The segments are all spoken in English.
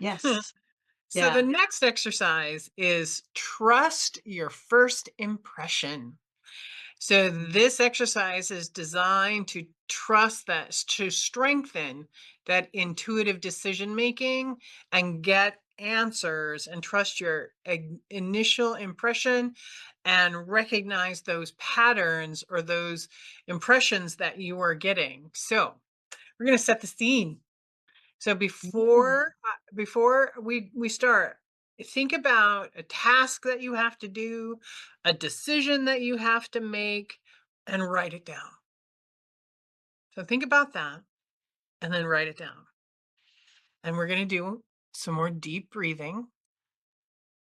Yes. So the Yeah. next exercise is trust your first impression. So this exercise is designed to trust that, to strengthen that intuitive decision making and get answers and trust your initial impression and recognize those patterns or those impressions that you are getting. So we're going to set the scene. So Mm. before we start, think about a task that you have to do, a decision that you have to make, and write it down. So think about that and then write it down. And we're going to do some more deep breathing.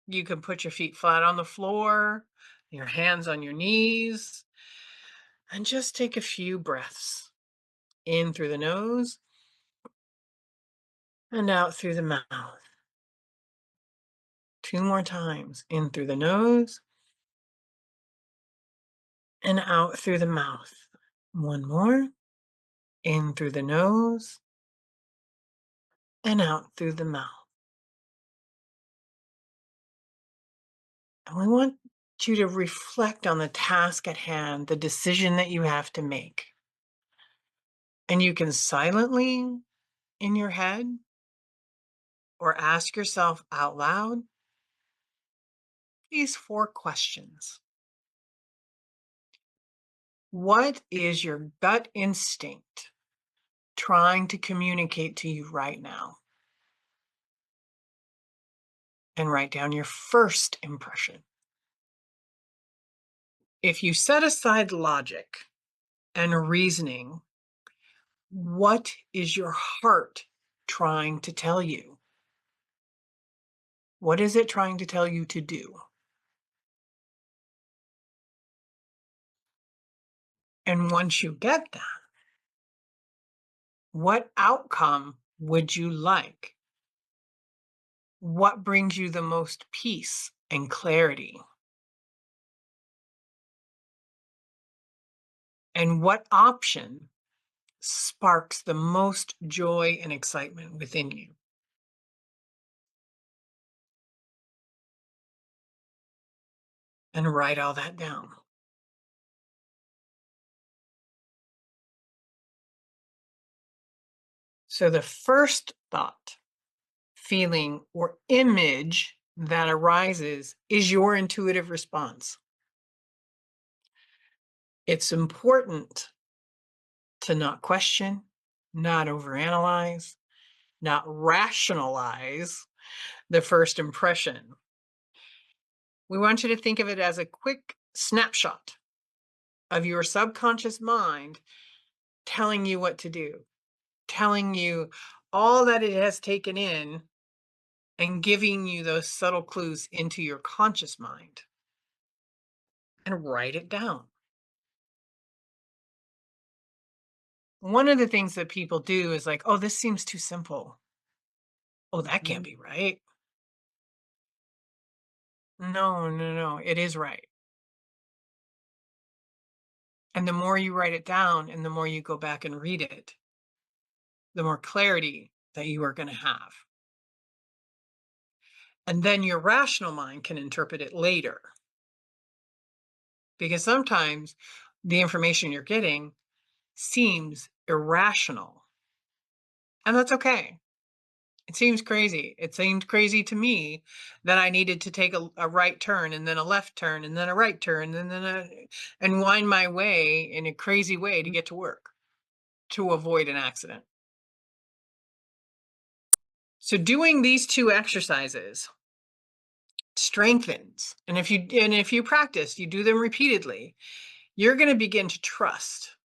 You can put your feet flat on the floor, your hands on your knees, and just take a few breaths in through the nose and out through the mouth. Two more times in through the nose and out through the mouth. One more, in through the nose and out through the mouth. And we want you to reflect on the task at hand, the decision that you have to make. And you can silently in your head or ask yourself out loud these four questions. What is your gut instinct trying to communicate to you right now? And write down your first impression. If you set aside logic and reasoning, what is your heart trying to tell you? What is it trying to tell you to do? And once you get that, what outcome would you like? What brings you the most peace and clarity? And what option sparks the most joy and excitement within you? And write all that down. So the first thought, feeling, or image that arises is your intuitive response. It's important to not question, not overanalyze, not rationalize the first impression. We want you to think of it as a quick snapshot of your subconscious mind telling you what to do, telling you all that it has taken in and giving you those subtle clues into your conscious mind. And write it down. One of the things that people do is like, oh, this seems too simple. Oh, that can't Mm. be right. No, no, no, it is right. And the more you write it down and the more you go back and read it, the more clarity that you are going to have. And then your rational mind can interpret it later. Because sometimes the information you're getting seems irrational. And that's okay. It seems crazy. It seemed crazy to me that I needed to take a right turn and then a left turn and then a right turn and then and wind my way in a crazy way to get to work to avoid an accident. So doing these two exercises strengthens. And if you practice, you do them repeatedly, you're going to begin to trust.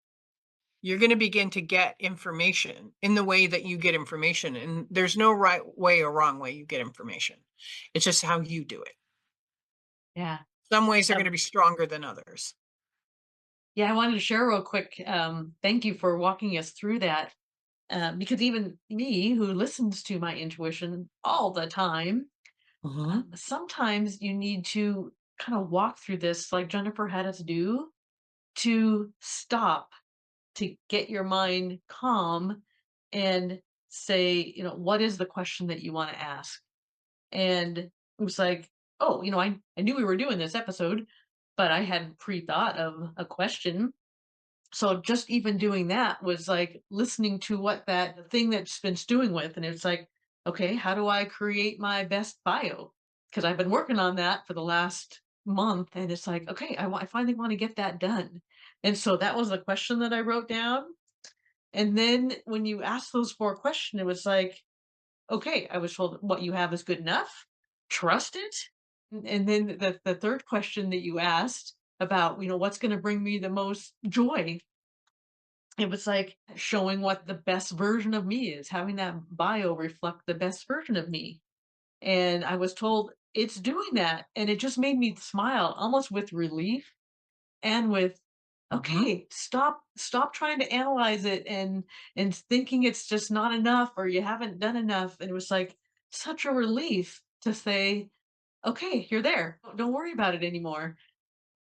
You're going to begin to get information in the way that you get information. And there's no right way or wrong way you get information. It's just how you do it. Yeah. Some ways are Um, gonna be stronger than others. yeah, I wanted to share real quick. Thank you for walking us through that. Because even me, who listens to my intuition all the time, Mhm. sometimes you need to kind of walk through this, like Jennifer had us do, to stop, to get your mind calm and say, what is the question that you want to ask? And it was like, oh, I knew we were doing this episode, but I hadn't pre-thought of a question. So just even doing that was like listening to what that thing that's been stewing with. And it's like, okay, how do I create my best bio? Because I've been working on that for the last month. And it's like, okay, I finally want to get that done. And so that was the question that I wrote down. And then when you ask those four questions, it was like, okay, I was told what you have is good enough. Trust it. And then the third question that you asked about, what's going to bring me the most joy, it was like showing what the best version of me is, having that bio reflect the best version of me. And I was told it's doing that. And it just made me smile almost with relief and with, Mhm. okay, stop trying to analyze it and thinking it's just not enough or you haven't done enough. And it was like such a relief to say, okay, you're there. Don't worry about it anymore.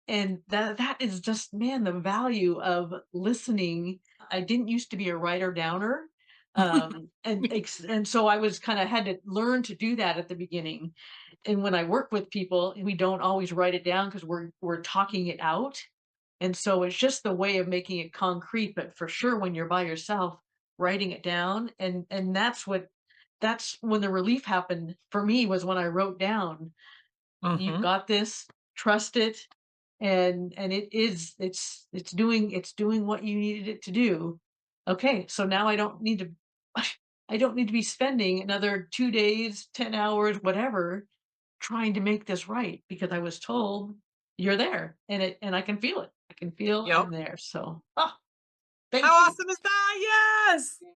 And that is just, man, the value of listening. I didn't used to be a writer downer, and so I was kinda had to learn to do that at the beginning. And when I work with people, we don't always write it down because we're talking it out, and so it's just the way of making it concrete, but for sure, when you're by yourself, writing it down, and that's when the relief happened for me was when I wrote down, "You've Mhm. got this, trust it, and it's doing what you needed it to do. Okay, so now I don't need to I don't need to be spending another 2 days, 10 hours, whatever, trying to make this right because I was told you're there and I can feel it. I can feel Yep. I'm there. So, How thank you. awesome is that? Yes!